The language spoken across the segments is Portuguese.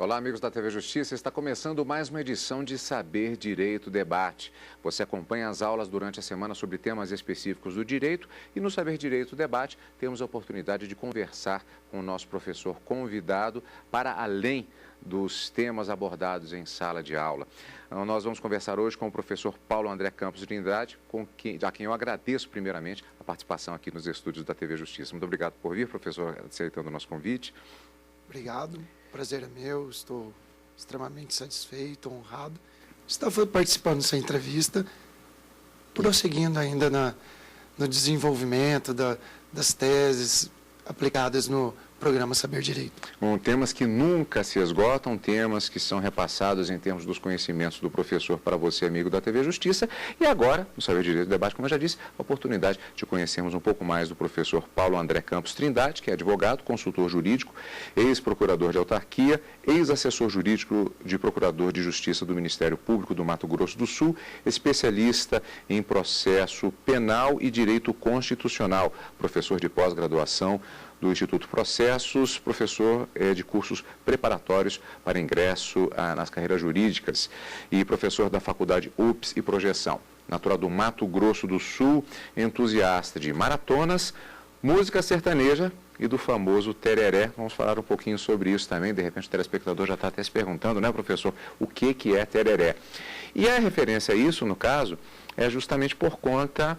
Olá, amigos da TV Justiça. Está começando mais uma edição de Saber Direito Debate. Você acompanha as aulas durante a semana sobre temas específicos do direito e no Saber Direito Debate temos a oportunidade de conversar com o nosso professor convidado para além dos temas abordados em sala de aula. Nós vamos conversar hoje com o professor Paulo André Campos Trindade, a quem eu agradeço primeiramente a participação aqui nos estúdios da TV Justiça. Muito obrigado por vir, professor, aceitando o nosso convite. Obrigado, prazer é meu, estou extremamente satisfeito, honrado. Estava participando dessa entrevista, prosseguindo ainda no desenvolvimento das teses aplicadas no programa Saber Direito. Bom, temas que nunca se esgotam, temas que são repassados em termos dos conhecimentos do professor para você, amigo da TV Justiça. E agora, no Saber Direito Debate, como eu já disse, a oportunidade de conhecermos um pouco mais do professor Paulo André Campos Trindade, que é advogado, consultor jurídico, ex-procurador de autarquia, ex-assessor jurídico de procurador de justiça do Ministério Público do Mato Grosso do Sul, especialista em processo penal e direito constitucional, professor de pós-graduação do Instituto Processos, professor de cursos preparatórios para ingresso nas carreiras jurídicas e professor da Faculdade UPS e Projeção. Natural do Mato Grosso do Sul, entusiasta de maratonas, música sertaneja e do famoso tereré. Vamos falar um pouquinho sobre isso também. De repente o telespectador já está até se perguntando, né, professor, o que é tereré? E a referência a isso, no caso, é justamente por conta,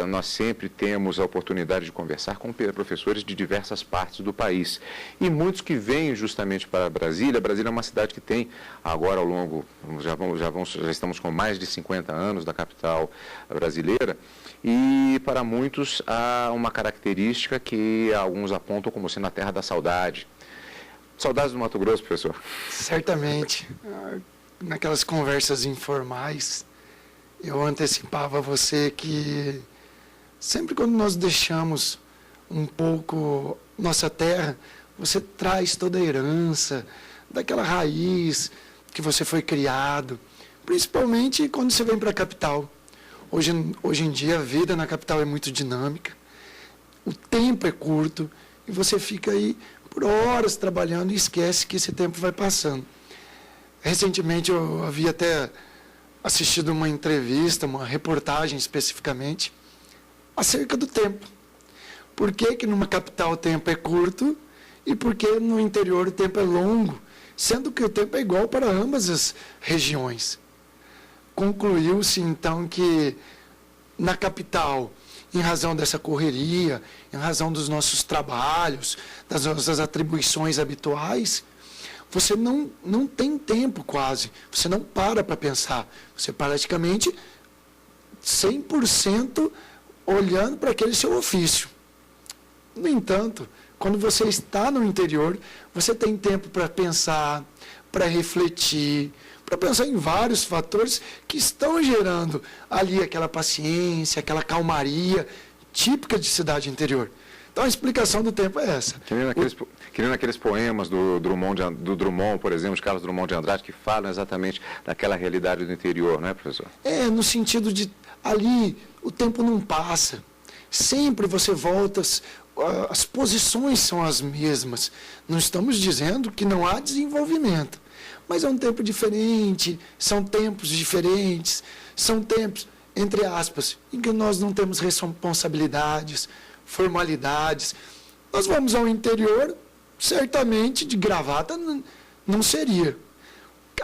nós sempre temos a oportunidade de conversar com professores de diversas partes do país. E muitos que vêm justamente para Brasília. Brasília é uma cidade que tem, agora ao longo, já estamos com mais de 50 anos da capital brasileira, e para muitos há uma característica que alguns apontam como sendo a terra da saudade. Saudades do Mato Grosso, professor? Certamente. Naquelas conversas informais, eu antecipava a você que sempre quando nós deixamos um pouco nossa terra, você traz toda a herança daquela raiz que você foi criado, principalmente quando você vem para a capital. Hoje em dia a vida na capital é muito dinâmica, o tempo é curto e você fica aí por horas trabalhando e esquece que esse tempo vai passando. Recentemente eu havia até assistido uma entrevista, uma reportagem especificamente, acerca do tempo. Por que que numa capital o tempo é curto e por que no interior o tempo é longo, sendo que o tempo é igual para ambas as regiões. Concluiu-se então que na capital, em razão dessa correria, em razão dos nossos trabalhos, das nossas atribuições habituais, você não tem tempo quase, você não para pensar, você praticamente 100% olhando para aquele seu ofício. No entanto, quando você está no interior, você tem tempo para pensar, para refletir, para pensar em vários fatores que estão gerando ali aquela paciência, aquela calmaria típica de cidade interior. Então, a explicação do tempo é essa. Que nem naqueles poemas do Drummond, por exemplo, de Carlos Drummond de Andrade, que falam exatamente daquela realidade do interior, não é, professor? No sentido de, ali, o tempo não passa. Sempre você volta, as posições são as mesmas. Não estamos dizendo que não há desenvolvimento, mas é um tempo diferente, são tempos diferentes, são tempos, entre aspas, em que nós não temos responsabilidades, formalidades. Nós vamos ao interior, certamente de gravata não seria,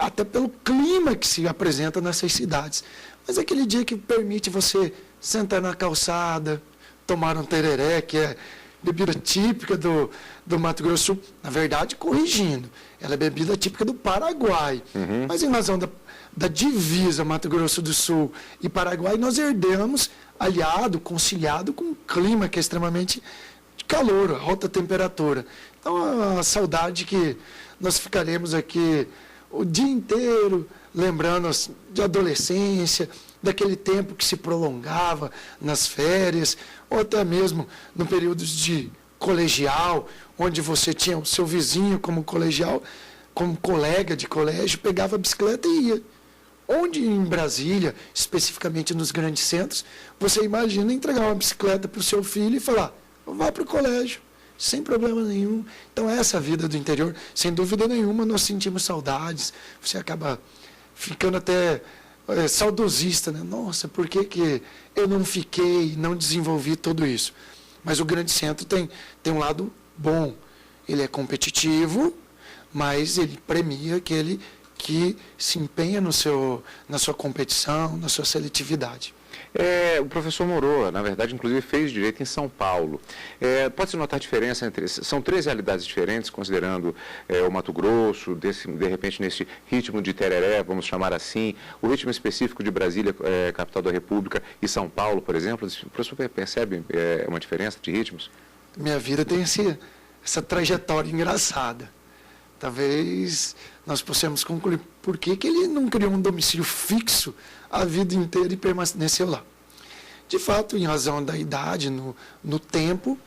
até pelo clima que se apresenta nessas cidades. Mas aquele dia que permite você sentar na calçada, tomar um tereré, que é bebida típica do Mato Grosso do Sul, na verdade, corrigindo, ela é bebida típica do Paraguai. Mas em razão da divisa Mato Grosso do Sul e Paraguai, nós herdamos, aliado, conciliado com um clima que é extremamente de calor, alta temperatura. Então, a saudade que nós ficaremos aqui o dia inteiro, lembrando de adolescência, daquele tempo que se prolongava nas férias, ou até mesmo no período de colegial, onde você tinha o seu vizinho como colegial, como colega de colégio, pegava a bicicleta e ia. Onde em Brasília, especificamente nos grandes centros, você imagina entregar uma bicicleta para o seu filho e falar, vá para o colégio, sem problema nenhum. Então, essa vida do interior, sem dúvida nenhuma, nós sentimos saudades. Você acaba ficando até saudosista, né? Nossa, por que eu não fiquei, não desenvolvi tudo isso? Mas o Grande Centro tem um lado bom. Ele é competitivo, mas ele premia aquele que se empenha na sua competição, na sua seletividade. O professor morou, na verdade, inclusive fez direito em São Paulo. Pode-se notar a diferença entre... São 3 realidades diferentes, considerando o Mato Grosso, de repente nesse ritmo de tereré, vamos chamar assim, o ritmo específico de Brasília, capital da República, e São Paulo, por exemplo. O professor percebe uma diferença de ritmos? Minha vida tem essa trajetória engraçada. Talvez nós possamos concluir por que ele não criou um domicílio fixo a vida inteira e permaneceu lá. De fato, em razão da idade, no tempo,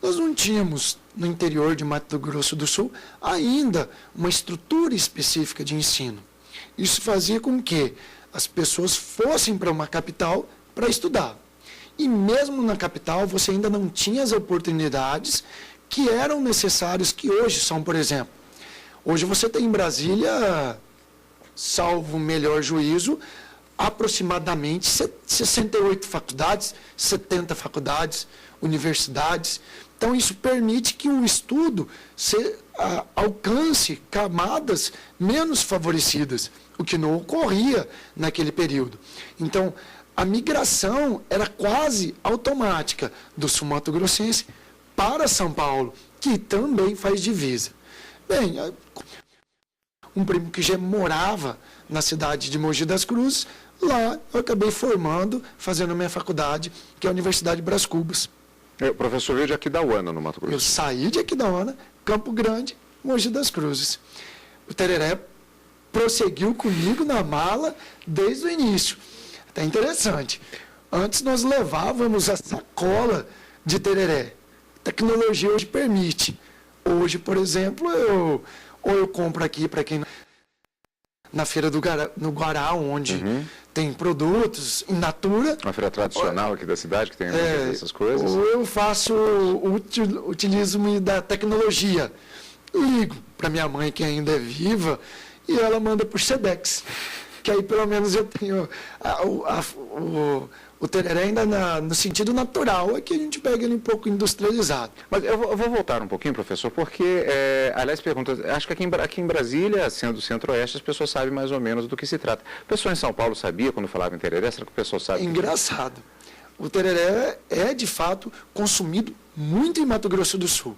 nós não tínhamos no interior de Mato Grosso do Sul ainda uma estrutura específica de ensino. Isso fazia com que as pessoas fossem para uma capital para estudar. E mesmo na capital, você ainda não tinha as oportunidades que eram necessárias, que hoje são, por exemplo. Hoje você tem em Brasília, salvo o melhor juízo, aproximadamente 68 faculdades, 70 faculdades, universidades. Então, isso permite que o estudo alcance camadas menos favorecidas, o que não ocorria naquele período. Então, a migração era quase automática do sul mato-grossense para São Paulo, que também faz divisa. Bem, um primo que já morava na cidade de Mogi das Cruzes, lá eu acabei fazendo a minha faculdade, que é a Universidade Brás Cubas. O professor veio de Aquidauana, no Mato Grosso. Eu saí de Aquidauana, Campo Grande, Mogi das Cruzes. O tereré prosseguiu comigo na mala desde o início. Até interessante. Antes nós levávamos a sacola de tereré. A tecnologia hoje permite. Hoje, por exemplo, eu compro aqui para quem na feira no Guará, onde tem produtos in natura. Uma feira tradicional aqui da cidade que tem essas coisas. Ou eu utilizo-me da tecnologia. Ligo para minha mãe, que ainda é viva, e ela manda por Sedex. Que aí pelo menos eu tenho o tereré ainda no sentido natural, é que a gente pega ele um pouco industrializado. Mas eu vou voltar um pouquinho, professor, porque, aliás, acho que aqui em Brasília, sendo centro-oeste, as pessoas sabem mais ou menos do que se trata. O pessoal em São Paulo sabia quando falava em tereré? Será que o pessoal sabe? Engraçado. O tereré é, de fato, consumido muito em Mato Grosso do Sul.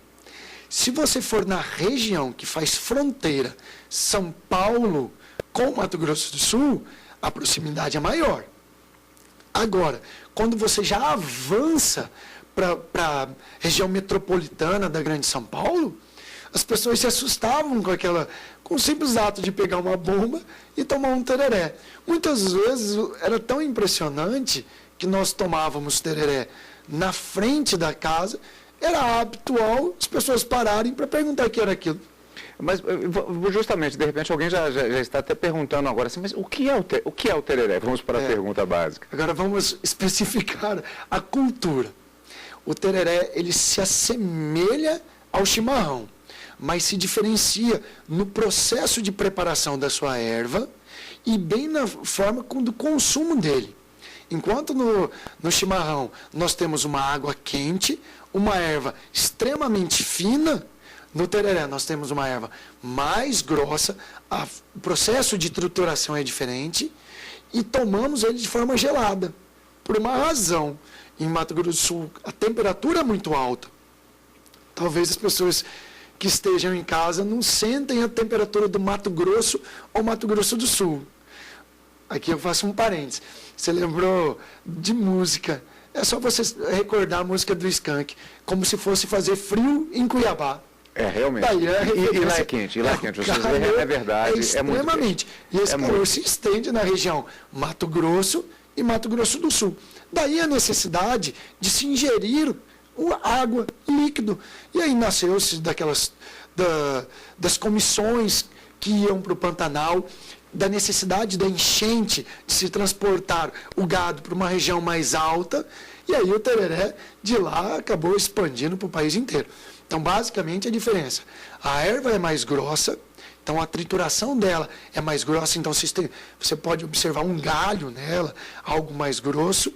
Se você for na região que faz fronteira São Paulo com Mato Grosso do Sul, a proximidade é maior. Agora, quando você já avança para a região metropolitana da Grande São Paulo, as pessoas se assustavam com o simples ato de pegar uma bomba e tomar um tereré. Muitas vezes era tão impressionante que nós tomávamos tereré na frente da casa, era habitual as pessoas pararem para perguntar o que era aquilo. Mas, justamente, de repente, alguém já está até perguntando agora assim, mas o que é o tereré? Vamos para a pergunta básica. Agora vamos especificar a cultura. O tereré, ele se assemelha ao chimarrão, mas se diferencia no processo de preparação da sua erva e bem na forma do consumo dele. Enquanto no chimarrão nós temos uma água quente, uma erva extremamente fina, no tereré nós temos uma erva mais grossa, o processo de trituração é diferente e tomamos ele de forma gelada. Por uma razão, em Mato Grosso do Sul a temperatura é muito alta. Talvez as pessoas que estejam em casa não sentem a temperatura do Mato Grosso ou Mato Grosso do Sul. Aqui eu faço um parênteses. Você lembrou de música. É só você recordar a música do Skank, como se fosse fazer frio em Cuiabá. Realmente. Daí, e lá é quente, é verdade. Extremamente. E esse calor se estende na região Mato Grosso e Mato Grosso do Sul. Daí a necessidade de se ingerir água, líquido. E aí nasceu-se das comissões que iam para o Pantanal, da necessidade da enchente de se transportar o gado para uma região mais alta, E aí o tereré de lá acabou expandindo para o país inteiro. Então, basicamente, a diferença. A erva é mais grossa, então a trituração dela é mais grossa, então você pode observar um galho nela, algo mais grosso,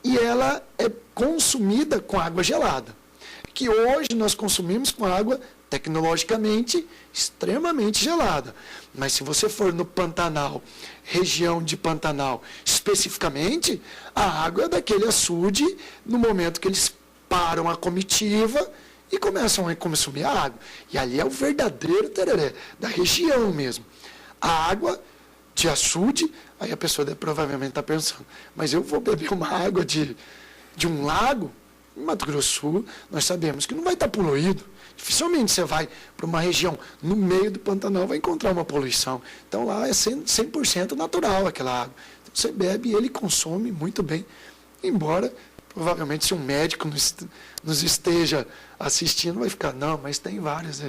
e ela é consumida com água gelada, que hoje nós consumimos com água tecnologicamente extremamente gelada. Mas se você for no Pantanal, região de Pantanal, especificamente, a água é daquele açude, no momento que eles param a comitiva e começam a consumir a água. E ali é o verdadeiro tereré, da região mesmo. A água de açude, aí a pessoa provavelmente está pensando, mas eu vou beber uma água de um lago? Em Mato Grosso do Sul, nós sabemos que não vai estar poluído. Dificilmente você vai para uma região no meio do Pantanal, vai encontrar uma poluição. Então lá é 100% natural aquela água. Então, você bebe e ele consome muito bem. Embora, provavelmente, se um médico nos esteja assistindo, vai ficar, não, mas tem vários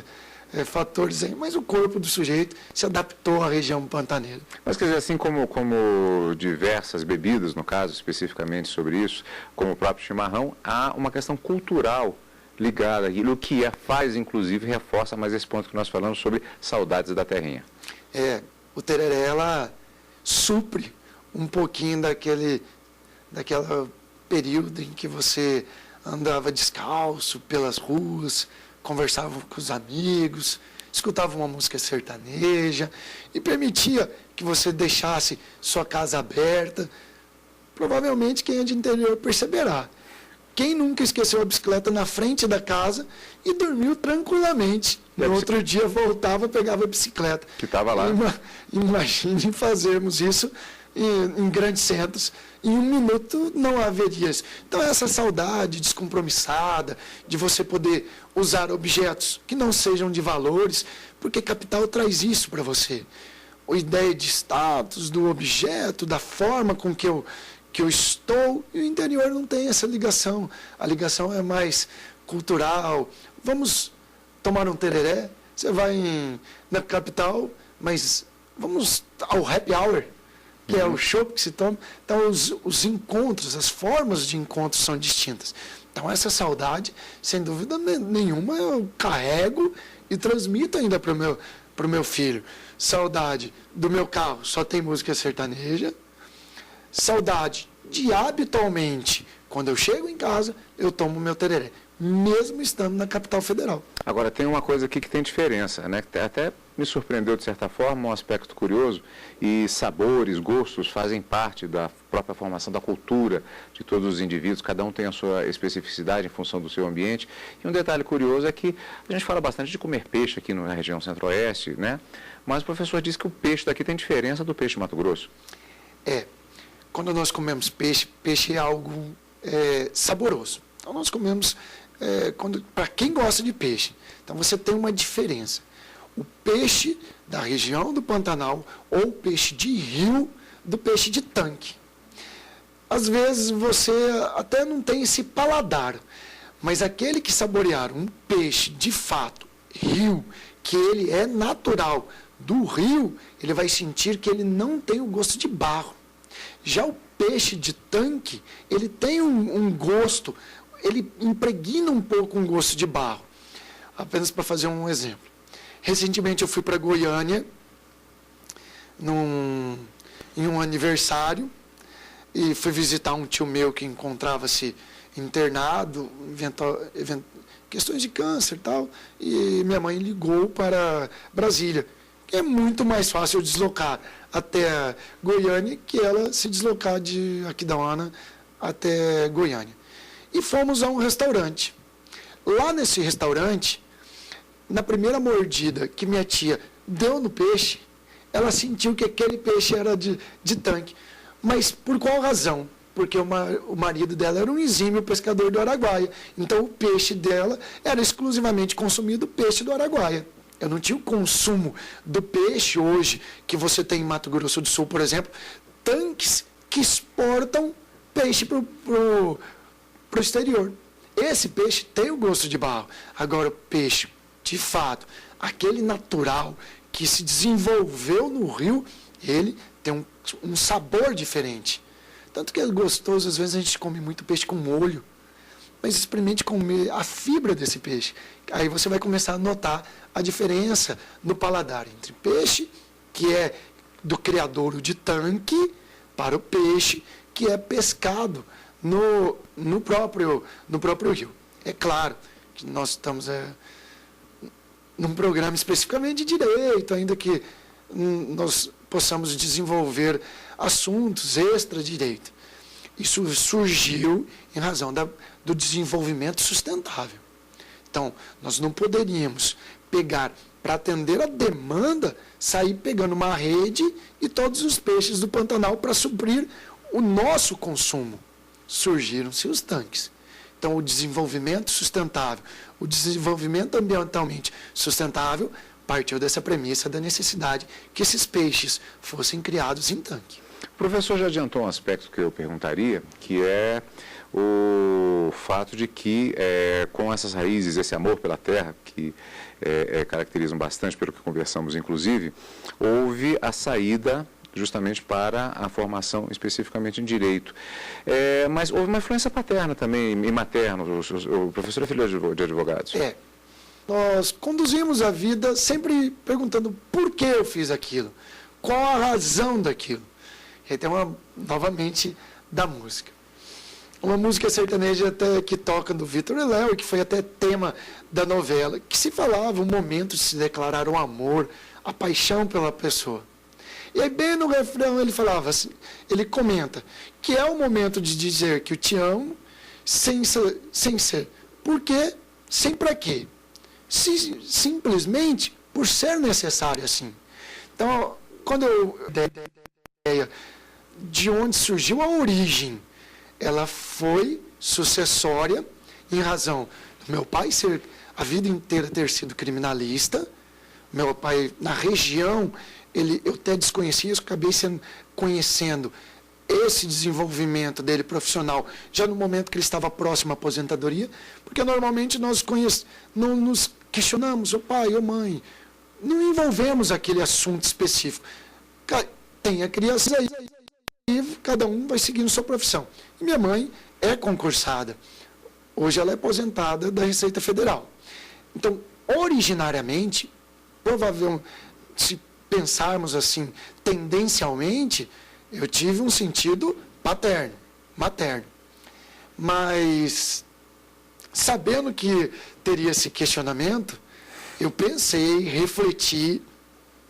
fatores aí. Mas o corpo do sujeito se adaptou à região pantaneira. Mas, quer dizer, assim como diversas bebidas, no caso, especificamente sobre isso, como o próprio chimarrão, há uma questão cultural ligada àquilo, o que faz, inclusive, reforça mais esse ponto que nós falamos sobre saudades da terrinha. O tereré, ela supre um pouquinho daquela período em que você andava descalço pelas ruas, conversava com os amigos, escutava uma música sertaneja e permitia que você deixasse sua casa aberta. Provavelmente quem é de interior perceberá. Quem nunca esqueceu a bicicleta na frente da casa e dormiu tranquilamente? No outro dia voltava, pegava a bicicleta. Que estava lá. Imagine fazermos isso em grandes centros. Em 1 minuto não haveria isso. Então essa saudade descompromissada de você poder usar objetos que não sejam de valores, porque capital traz isso para você. A ideia de status, do objeto, da forma com que eu estou, e o interior não tem essa ligação. A ligação é mais cultural. Vamos tomar um tereré? Você vai na capital, mas vamos ao happy hour, que é o chopp que se toma. Então, os encontros, as formas de encontro são distintas. Então, essa saudade, sem dúvida nenhuma, eu carrego e transmito ainda para o meu filho. Saudade do meu carro, só tem música sertaneja. Saudade de, habitualmente, quando eu chego em casa, eu tomo meu tereré, mesmo estando na capital federal. Agora, tem uma coisa aqui que tem diferença, né? Que até me surpreendeu, de certa forma, um aspecto curioso, e sabores, gostos fazem parte da própria formação da cultura de todos os indivíduos, cada um tem a sua especificidade em função do seu ambiente. E um detalhe curioso é que a gente fala bastante de comer peixe aqui na região centro-oeste, né? Mas o professor disse que o peixe daqui tem diferença do peixe de Mato Grosso. Quando nós comemos peixe, peixe é algo saboroso. Então nós comemos, para quem gosta de peixe, então você tem uma diferença. O peixe da região do Pantanal ou peixe de rio do peixe de tanque. Às vezes você até não tem esse paladar, mas aquele que saborear um peixe de fato, rio, que ele é natural do rio, ele vai sentir que ele não tem o gosto de barro. Já o peixe de tanque, ele tem um gosto, ele impregna um pouco um gosto de barro. Apenas para fazer um exemplo. Recentemente eu fui para Goiânia, em um aniversário, e fui visitar um tio meu que encontrava-se internado, questões de câncer e tal, e minha mãe ligou para Brasília, que é muito mais fácil deslocar até Goiânia que ela se deslocar de Aquidauana até Goiânia. E fomos a um restaurante. Lá nesse restaurante, na primeira mordida que minha tia deu no peixe, ela sentiu que aquele peixe era de tanque. Mas por qual razão? Porque o marido dela era um exímio pescador do Araguaia. Então o peixe dela era exclusivamente consumido peixe do Araguaia. Eu não tinha o consumo do peixe hoje, que você tem em Mato Grosso do Sul, por exemplo, tanques que exportam peixe para o exterior. Esse peixe tem o gosto de barro. Agora, o peixe, de fato, aquele natural que se desenvolveu no rio, ele tem um sabor diferente. Tanto que é gostoso, às vezes a gente come muito peixe com molho, mas experimente comer a fibra desse peixe. Aí você vai começar a notar a diferença no paladar entre peixe, que é do criadouro de tanque, para o peixe que é pescado no próprio rio. É claro que nós estamos num programa especificamente de direito, ainda que nós possamos desenvolver assuntos extra-direito. Isso surgiu em razão do desenvolvimento sustentável. Então, nós não poderíamos pegar, para atender a demanda, sair pegando uma rede e todos os peixes do Pantanal para suprir o nosso consumo. Surgiram-se os tanques. Então, o desenvolvimento sustentável, o desenvolvimento ambientalmente sustentável, partiu dessa premissa da necessidade que esses peixes fossem criados em tanque. O professor já adiantou um aspecto que eu perguntaria, que é o fato de que, com essas raízes, esse amor pela terra, que caracterizam bastante, pelo que conversamos inclusive, houve a saída justamente para a formação especificamente em direito. Mas houve uma influência paterna também, e materna. O professor é filho de advogados. Nós conduzimos a vida sempre perguntando por que eu fiz aquilo, qual a razão daquilo. E tem novamente, da música. Uma música sertaneja até que toca do Vitor e Léo, que foi até tema da novela, que se falava o momento de se declarar o amor, a paixão pela pessoa. E aí, bem no refrão, ele falava assim, ele comenta, que é o momento de dizer que eu te amo, sem ser. Por quê? Sem para quê? Simplesmente por ser necessário assim. Então, quando eu dei a ideia de onde surgiu a origem, ela foi sucessória em razão do meu pai ser a vida inteira ter sido criminalista. Meu pai, na região, eu até desconhecia isso, acabei conhecendo esse desenvolvimento dele profissional já no momento que ele estava próximo à aposentadoria, porque normalmente nós não nos questionamos, ô pai, ô mãe, não envolvemos aquele assunto específico. Tem a criança aí, e cada um vai seguindo sua profissão. E minha mãe é concursada. Hoje ela é aposentada da Receita Federal. Então, originariamente, provavelmente, se pensarmos assim, tendencialmente, eu tive um sentido materno. Mas, sabendo que teria esse questionamento, eu pensei, refleti,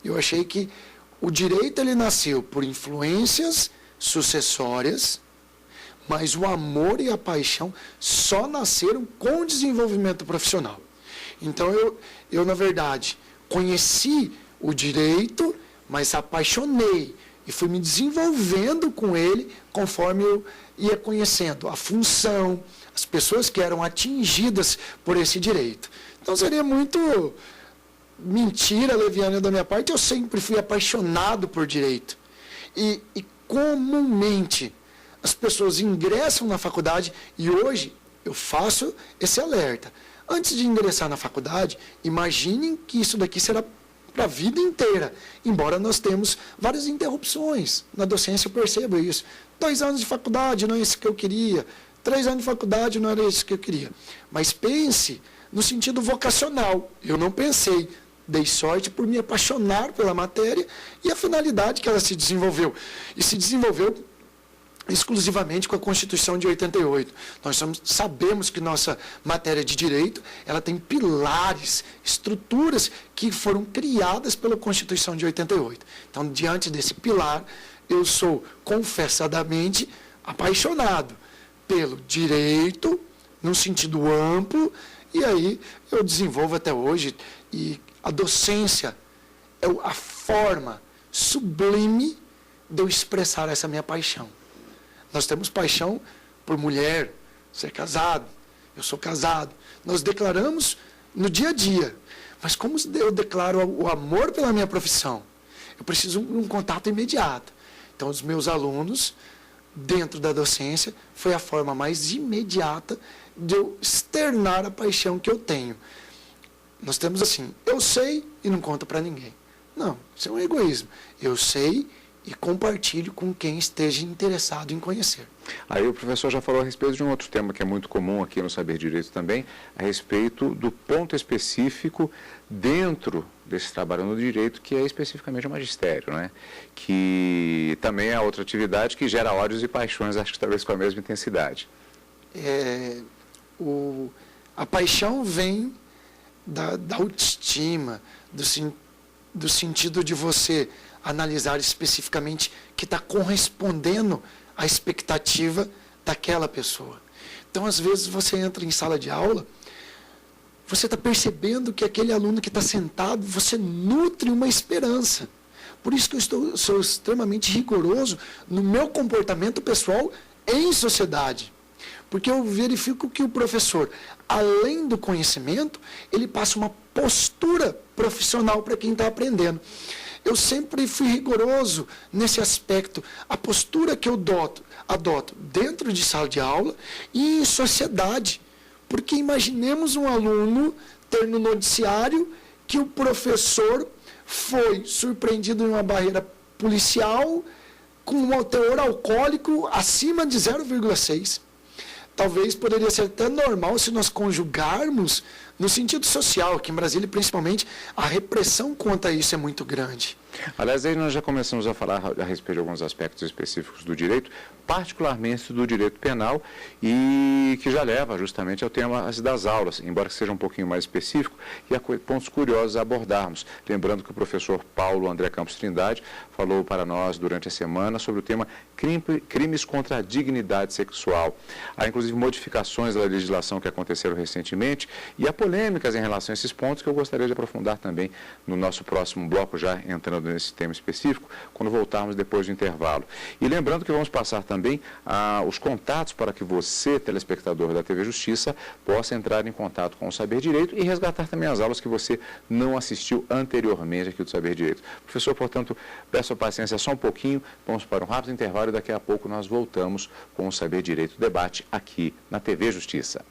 eu achei que o direito ele nasceu por influências sucessórias, mas o amor e a paixão só nasceram com o desenvolvimento profissional. Então, eu na verdade, conheci o direito, mas apaixonei e fui me desenvolvendo com ele conforme eu ia conhecendo a função, as pessoas que eram atingidas por esse direito. Então, seria muito mentira leviana da minha parte, eu sempre fui apaixonado por direito. E comumente, as pessoas ingressam na faculdade, e hoje eu faço esse alerta. Antes de ingressar na faculdade, imaginem que isso daqui será para a vida inteira, embora nós temos várias interrupções. Na docência eu percebo isso. 2 anos de faculdade não é isso que eu queria, 3 anos de faculdade não era isso que eu queria. Mas pense no sentido vocacional. Eu não pensei, dei sorte por me apaixonar pela matéria e a finalidade que ela se desenvolveu. E se desenvolveu exclusivamente com a Constituição de 88. Nós sabemos que nossa matéria de direito, ela tem pilares, estruturas que foram criadas pela Constituição de 88. Então, diante desse pilar, eu sou confessadamente apaixonado pelo direito, num sentido amplo, e aí eu desenvolvo até hoje, e a docência é a forma sublime de eu expressar essa minha paixão. Nós temos paixão por mulher, ser casado, eu sou casado. Nós declaramos no dia a dia. Mas como eu declaro o amor pela minha profissão? Eu preciso de um contato imediato. Então, os meus alunos, dentro da docência, foi a forma mais imediata de eu externar a paixão que eu tenho. Nós temos assim, eu sei e não conto para ninguém. Não, isso é um egoísmo. Eu sei e compartilhe com quem esteja interessado em conhecer. Aí o professor já falou a respeito de um outro tema que é muito comum aqui no Saber Direito também, a respeito do ponto específico dentro desse trabalho no direito, que é especificamente o magistério, né? Que também é outra atividade que gera ódios e paixões, acho que talvez com a mesma intensidade. A paixão vem da autoestima, do sentido de você analisar especificamente que está correspondendo à expectativa daquela pessoa. Então, às vezes, você entra em sala de aula, você está percebendo que aquele aluno que está sentado, você nutre uma esperança. Por isso que eu sou extremamente rigoroso no meu comportamento pessoal em sociedade. Porque eu verifico que o professor, além do conhecimento, ele passa uma postura profissional para quem está aprendendo. Eu sempre fui rigoroso nesse aspecto. A postura que eu adoto dentro de sala de aula e em sociedade. Porque imaginemos um aluno ter no noticiário que o professor foi surpreendido em uma barreira policial com um teor alcoólico acima de 0,6. Talvez poderia ser até normal se nós conjugarmos no sentido social, que em Brasília, principalmente, a repressão contra isso é muito grande. Aliás, aí nós já começamos a falar a respeito de alguns aspectos específicos do direito, particularmente do direito penal, e que já leva justamente ao tema das aulas, embora que seja um pouquinho mais específico, e há pontos curiosos a abordarmos. Lembrando que o professor Paulo André Campos Trindade falou para nós durante a semana sobre o tema crimes contra a dignidade sexual. Há, inclusive, modificações da legislação que aconteceram recentemente, e há polêmicas em relação a esses pontos que eu gostaria de aprofundar também no nosso próximo bloco, já entrando nesse tema específico, quando voltarmos depois do intervalo. E lembrando que vamos passar também os contatos para que você, telespectador da TV Justiça, possa entrar em contato com o Saber Direito e resgatar também as aulas que você não assistiu anteriormente aqui do Saber Direito. Professor, portanto, peço a paciência só um pouquinho, vamos para um rápido intervalo e daqui a pouco nós voltamos com o Saber Direito Debate aqui na TV Justiça.